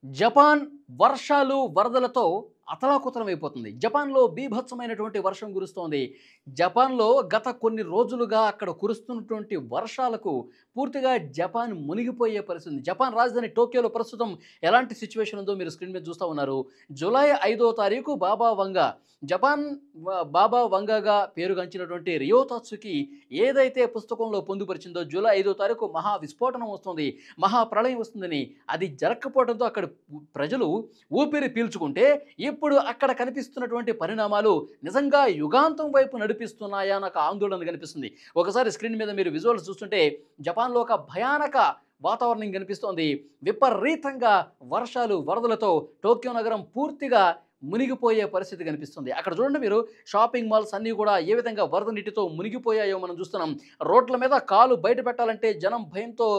Japan వర్షాలు, వరదలతో అతలాకుతలమైపోతుంది. జపాన్‌లో బీభత్సమైనటువంటి వర్షం కురుస్తోంది. జపాన్‌లో గత కొన్ని రోజులుగా అక్కడ కురుస్తున్నటువంటి వర్షాలకు పూర్తిగా జపాన్ మునిగిపోయే పరిస్థితి ఉంది. జపాన్ రాజధాని టోక్యోలో ప్రస్తుతం ఎలాంటి సిట్యుయేషన్ ఉందో మీరు స్క్రీన్ మీద చూస్తా ఉన్నారు. జూలై 5వ తారీఖు బాబా వంగా జపాన్ బాబా వంగాగా పేరుగాంచినటువంటి రియో తత్సుకి ఏదైతే పుస్తకంలో పొందుపరిచిందో జూలై 5వ తారీఖు మహా విస్ఫోటనం వస్తుంది, మహా ప్రళయం వస్తుందని అది జరగకపోవడంతో అక్కడ ప్రజలు ఊపిరి పీల్చుకుంటే ఇప్పుడు అక్కడ కనిపిస్తున్నటువంటి పరిణామాలు నిజంగా యుగాంతం వైపు నడిపిస్తున్నాయా అన్న ఒక ఆందోళన కనిపిస్తుంది. ఒకసారి స్క్రీన్ మీద మీరు విజువల్స్ చూస్తుంటే జపాన్లో ఒక భయానక వాతావరణం కనిపిస్తోంది. విపరీతంగా వర్షాలు, వరదలతో టోక్యో నగరం పూర్తిగా మునిగిపోయే పరిస్థితి కనిపిస్తుంది. అక్కడ చూడండి మీరు, షాపింగ్ మాల్స్ అన్నీ కూడా ఏ విధంగా వరద నీటితో మునిగిపోయాయో మనం చూస్తున్నాం. రోడ్ల మీద కాలు బయట పెట్టాలంటే జనం భయంతో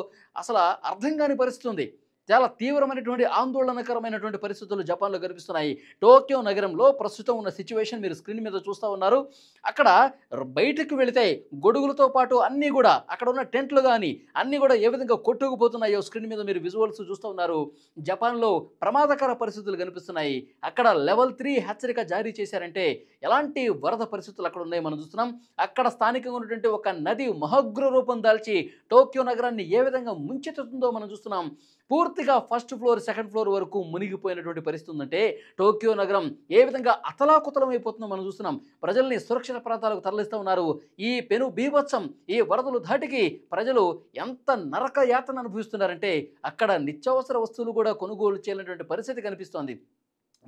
అసలు అర్థం కాని పరిస్థితి ఉంది. చాలా తీవ్రమైనటువంటి ఆందోళనకరమైనటువంటి పరిస్థితులు జపాన్లో కనిపిస్తున్నాయి. టోక్యో నగరంలో ప్రస్తుతం ఉన్న సిట్యుయేషన్ మీరు స్క్రీన్ మీద చూస్తూ ఉన్నారు. అక్కడ బయటకు వెళితే గొడుగులతో పాటు అన్నీ కూడా అక్కడ ఉన్న టెంట్లు కానీ అన్నీ కూడా ఏ విధంగా కొట్టుకుపోతున్నాయో స్క్రీన్ మీద మీరు విజువల్స్ చూస్తూ ఉన్నారు. జపాన్లో ప్రమాదకర పరిస్థితులు కనిపిస్తున్నాయి. అక్కడ లెవెల్ 3 హెచ్చరిక జారీ చేశారంటే ఎలాంటి వరద పరిస్థితులు అక్కడ ఉన్నాయో మనం చూస్తున్నాం. అక్కడ స్థానికంగా ఉన్నటువంటి ఒక నది మహోగ్ర రూపం దాల్చి టోక్యో నగరాన్ని ఏ విధంగా ముంచెత్తుతుందో మనం చూస్తున్నాం. పూర్తిగా ఫస్ట్ ఫ్లోర్, సెకండ్ ఫ్లోర్ వరకు మునిగిపోయినటువంటి పరిస్థితి ఉందంటే టోక్యో నగరం ఏ విధంగా అతలాకుతలం అయిపోతుందో మనం చూస్తున్నాం. ప్రజల్ని సురక్షిత ప్రాంతాలకు తరలిస్తూ ఉన్నారు. ఈ పెను బీభత్సం, ఈ వరదలు ధాటికి ప్రజలు ఎంత నరక యాతన అనుభవిస్తున్నారంటే అక్కడ నిత్యావసర వస్తువులు కూడా కొనుగోలు చేయలేనటువంటి పరిస్థితి కనిపిస్తోంది.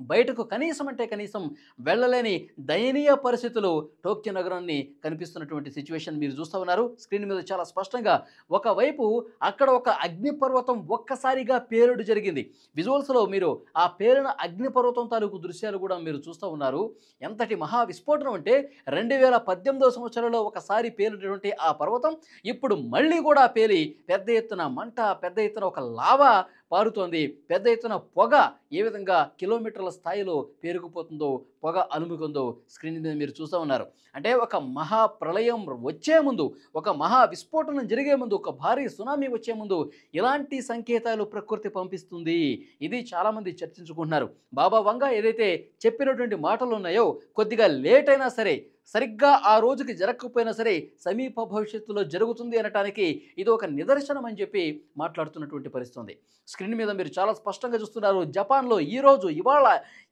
బయటకు కనీసం అంటే కనీసం వెళ్ళలేని దయనీయ పరిస్థితులు టోక్యో నగరాన్ని కనిపిస్తున్నటువంటి సిచ్యువేషన్ మీరు చూస్తూ ఉన్నారు. స్క్రీన్ మీద చాలా స్పష్టంగా ఒకవైపు అక్కడ ఒక అగ్నిపర్వతం ఒక్కసారిగా పేలుడు జరిగింది. విజువల్స్లో మీరు ఆ పేలిన అగ్నిపర్వతం తాలూకు దృశ్యాలు కూడా మీరు చూస్తూ ఉన్నారు. ఎంతటి మహా విస్ఫోటనం అంటే 2018వ సంవత్సరంలో ఒకసారి పేలినటువంటి ఆ పర్వతం ఇప్పుడు మళ్ళీ కూడా పేలి పెద్ద ఎత్తున మంట, పెద్ద ఎత్తున ఒక లావా పారుతోంది. పెద్ద ఎత్తున పొగ ఏ విధంగా కిలోమీటర్ల స్థాయిలో పేరుకుపోతుందో, పొగ అలుముకుందో స్క్రీన్ మీద మీరు చూస్తూ ఉన్నారు. అంటే ఒక మహా ప్రళయం వచ్చే ముందు, ఒక మహా విస్ఫోటనం జరిగే ముందు, ఒక భారీ సునామీ వచ్చే ముందు ఇలాంటి సంకేతాలు ప్రకృతి పంపిస్తుంది. ఇది చాలామంది చర్చించుకుంటున్నారు. బాబా వంగా ఏదైతే చెప్పినటువంటి మాటలు ఉన్నాయో కొద్దిగా లేట్ అయినా సరే, సరిగ్గా ఆ రోజుకి జరగకపోయినా సరే సమీప భవిష్యత్తులో జరుగుతుంది అనటానికి ఇది ఒక నిదర్శనం అని చెప్పి మాట్లాడుతున్నటువంటి పరిస్థితి. స్క్రీన్ మీద మీరు చాలా స్పష్టంగా చూస్తున్నారు. జపాన్లో ఈరోజు, ఇవాళ,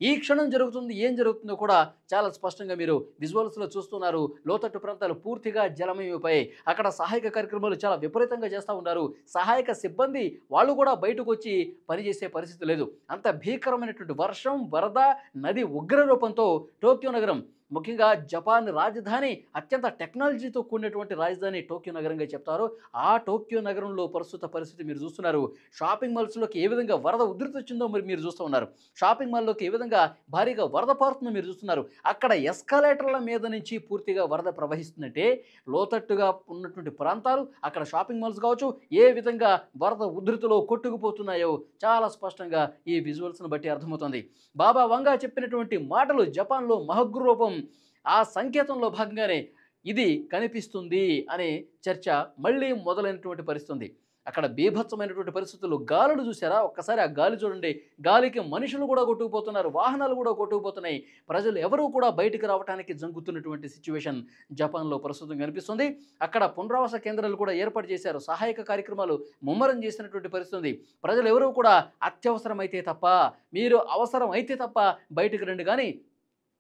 ఈ క్షణం జరుగుతుంది, ఏం జరుగుతుందో కూడా చాలా స్పష్టంగా మీరు విజువల్స్లో చూస్తున్నారు. లోతట్టు ప్రాంతాలు పూర్తిగా జలమయమైపోయాయి. అక్కడ సహాయక కార్యక్రమాలు చాలా విపరీతంగా చేస్తూ ఉన్నారు. సహాయక సిబ్బంది వాళ్ళు కూడా బయటకు వచ్చి పనిచేసే పరిస్థితి లేదు. అంత భీకరమైనటువంటి వర్షం, వరద, నది ఉగ్ర రూపంతో టోక్యో నగరం, ముఖ్యంగా జపాన్ రాజధాని, అత్యంత టెక్నాలజీతో కూడినటువంటి రాజధాని టోక్యో నగరంగా చెప్తారు. ఆ టోక్యో నగరంలో ప్రస్తుత పరిస్థితి మీరు చూస్తున్నారు. షాపింగ్ మాల్స్లోకి ఏ విధంగా వరద ఉధృతి వచ్చిందో మీరు చూస్తూ ఉన్నారు. షాపింగ్ మాల్లోకి ఏ విధంగా భారీగా వరద పారుతుందో మీరు చూస్తున్నారు. అక్కడ ఎస్కలేటర్ల మీద నుంచి పూర్తిగా వరద ప్రవహిస్తుందంటే లోతట్టుగా ఉన్నటువంటి ప్రాంతాలు, అక్కడ షాపింగ్ మాల్స్ కావచ్చు, ఏ విధంగా వరద ఉధృతిలో కొట్టుకుపోతున్నాయో చాలా స్పష్టంగా ఈ విజువల్స్ను బట్టి అర్థమవుతుంది. బాబా వంగా చెప్పినటువంటి మాటలు జపాన్లో మహోగ్ర రూపం, ఆ సంకేతంలో భాగంగానే ఇది కనిపిస్తుంది అనే చర్చ మళ్ళీ మొదలైనటువంటి పరిస్థితి. అక్కడ బీభత్సమైనటువంటి పరిస్థితులు, గాలులు చూసారా? ఒక్కసారి ఆ గాలి చూడండి. గాలికి మనుషులు కూడా కొట్టుకుపోతున్నారు, వాహనాలు కూడా కొట్టుకుపోతున్నాయి. ప్రజలు ఎవరూ కూడా బయటికి రావడానికి జంకుతున్నటువంటి సిచ్యువేషన్ జపాన్లో ప్రస్తుతం కనిపిస్తుంది. అక్కడ పునరావాస కేంద్రాలు కూడా ఏర్పాటు చేశారు. సహాయక కార్యక్రమాలు ముమ్మరం చేసినటువంటి పరిస్థితి. ప్రజలు ఎవరూ కూడా అత్యవసరమైతే తప్ప, మీరు అవసరం అయితే తప్ప బయటికి రండి, కానీ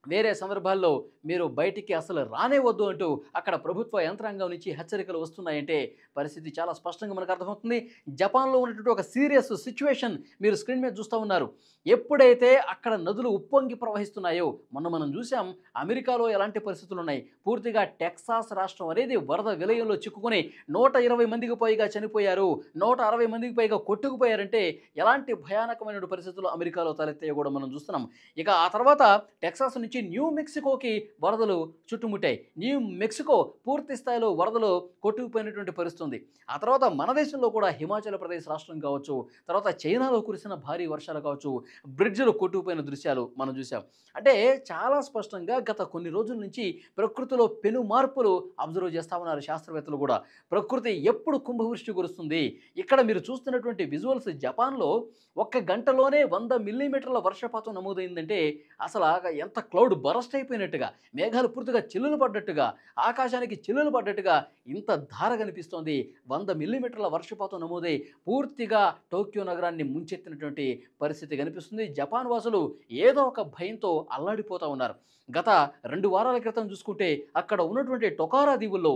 వేరే సందర్భాల్లో మీరు బయటికి అసలు రానే వద్దు అంటూ అక్కడ ప్రభుత్వ యంత్రాంగం నుంచి హెచ్చరికలు వస్తున్నాయంటే పరిస్థితి చాలా స్పష్టంగా మనకు అర్థమవుతుంది. జపాన్లో ఉన్నటువంటి ఒక సీరియస్ సిచ్యువేషన్ మీరు స్క్రీన్ మీద చూస్తూ ఉన్నారు. ఎప్పుడైతే అక్కడ నదులు ఉప్పొంగి ప్రవహిస్తున్నాయో, మనం చూసాం అమెరికాలో ఎలాంటి పరిస్థితులు ఉన్నాయి. పూర్తిగా టెక్సాస్ రాష్ట్రం అనేది వరద విలయంలో చిక్కుకొని 120 మందికి పైగా చనిపోయారు, 160 మందికి పైగా కొట్టుకుపోయారంటే ఎలాంటి భయానకమైన పరిస్థితులు అమెరికాలో తలెత్తాయో కూడా మనం చూస్తున్నాం. ఇక ఆ తర్వాత టెక్సాస్ నుంచి నుంచి న్యూ మెక్సికోకి వరదలు చుట్టుముట్టాయి. న్యూ మెక్సికో పూర్తి స్థాయిలో వరదలు కొట్టుకుపోయినటువంటి పరిస్థితి ఉంది. ఆ తర్వాత మన దేశంలో కూడా హిమాచల్ ప్రదేశ్ రాష్ట్రం కావచ్చు, తర్వాత చైనాలో కురిసిన భారీ వర్షాలు కావచ్చు, బ్రిడ్జ్‌లు కొట్టుకుపోయిన దృశ్యాలు మనం చూసాం. అంటే చాలా స్పష్టంగా గత కొన్ని రోజుల నుంచి ప్రకృతిలో పెను మార్పులు అబ్జర్వ్ చేస్తా ఉన్నారు శాస్త్రవేత్తలు కూడా. ప్రకృతి ఎప్పుడు కుంభవృష్టి కురుస్తుంది? ఇక్కడ మీరు చూస్తున్నటువంటి విజువల్స్ జపాన్‌లో ఒక్క గంటలోనే 100 మిల్లీమీటర్ల వర్షపాతం నమోదైందంటే అసల ఎంత క్లౌడ్ బరస్ట్ అయిపోయినట్టుగా, మేఘాలు పూర్తిగా చిల్లులు పడ్డట్టుగా, ఆకాశానికి చిల్లులు పడ్డట్టుగా ఇంత ధార కనిపిస్తోంది. 100 మిల్లీమీటర్ల వర్షపాతం నమోదై పూర్తిగా టోక్యో నగరాన్ని ముంచెత్తినటువంటి పరిస్థితి కనిపిస్తుంది. జపాన్ వాసులు ఏదో ఒక భయంతో అల్లాడిపోతా ఉన్నారు. గత 2 వారాల క్రితం చూసుకుంటే అక్కడ ఉన్నటువంటి టొకారా దీవుల్లో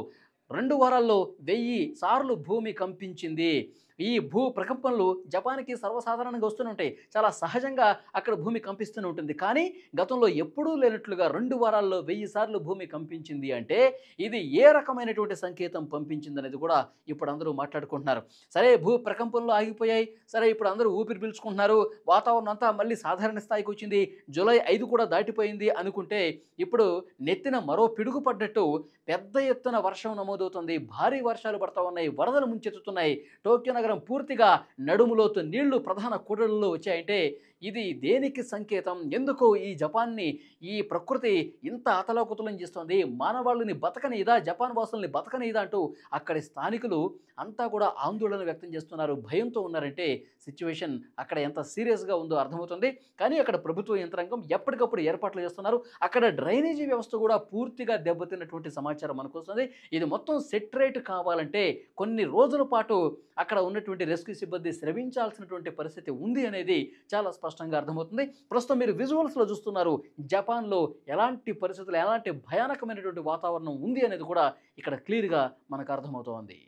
2 వారాల్లో 1000 సార్లు భూమి కంపించింది. ఈ భూ ప్రకంపనలు జపాన్‌కి సర్వసాధారణంగా వస్తూనే ఉంటాయి. చాలా సహజంగా అక్కడ భూమి కంపిస్తూనే ఉంటుంది. కానీ గతంలో ఎప్పుడూ లేనట్లుగా 2 వారాల్లో 1000 సార్లు భూమి కంపించింది అంటే ఇది ఏ రకమైనటువంటి సంకేతం పంపించిందనేది కూడా ఇప్పుడు అందరూ మాట్లాడుకుంటున్నారు. సరే భూ ప్రకంపనలు ఆగిపోయాయి. సరే ఇప్పుడు అందరూ ఊపిరి పీల్చుకుంటున్నారు. వాతావరణం అంతా మళ్ళీ సాధారణ స్థాయికి వచ్చింది. జూలై 5 కూడా దాటిపోయింది అనుకుంటే ఇప్పుడు నెత్తిన మరో పిడుగు పడ్డట్టు పెద్ద ఎత్తున వర్షం నమోదవుతుంది. భారీ వర్షాలు పడతా ఉన్నాయి. వరదలు ముంచెత్తుతున్నాయి. టోక్యో నగరం పూర్తిగా నడుములోతు నీళ్లు ప్రధాన కూడళ్లలో వచ్చాయంటే ఇది దేనికి సంకేతం? ఎందుకు ఈ జపాన్ని ఈ ప్రకృతి ఇంత అతలాకుతలం చేస్తోంది? మానవాళిని బతకనీయదా? జపాన్ వాసుల్ని బతకనీయదా అంటూ అక్కడి స్థానికులు అంతా కూడా ఆందోళన వ్యక్తం చేస్తున్నారు. భయంతో ఉన్నారంటే సిచ్యువేషన్ అక్కడ ఎంత సీరియస్‌గా ఉందో అర్థమవుతుంది. కానీ అక్కడ ప్రభుత్వ యంత్రాంగం ఎప్పటికప్పుడు ఏర్పాట్లు చేస్తున్నారు. అక్కడ డ్రైనేజీ వ్యవస్థ కూడా పూర్తిగా దెబ్బతిన్నటువంటి సమాచారం మనకొస్తుంది. ఇది మొత్తం సెటరేట్ కావాలంటే కొన్ని రోజుల పాటు అక్కడ ఉన్నటువంటి రెస్క్యూ సిబ్బంది శ్రమించాల్సినటువంటి పరిస్థితి ఉంది అనేది చాలా స్పష్టంగా అర్థమవుతుంది. ప్రస్తుతం మీరు విజువల్స్‌లో చూస్తున్నారు. జపాన్‌లో ఎలాంటి పరిస్థితులు, ఎలాంటి భయానకమైనటువంటి వాతావరణం ఉంది అనేది కూడా ఇక్కడ క్లియర్‌గా మనకు అర్థమవుతోంది.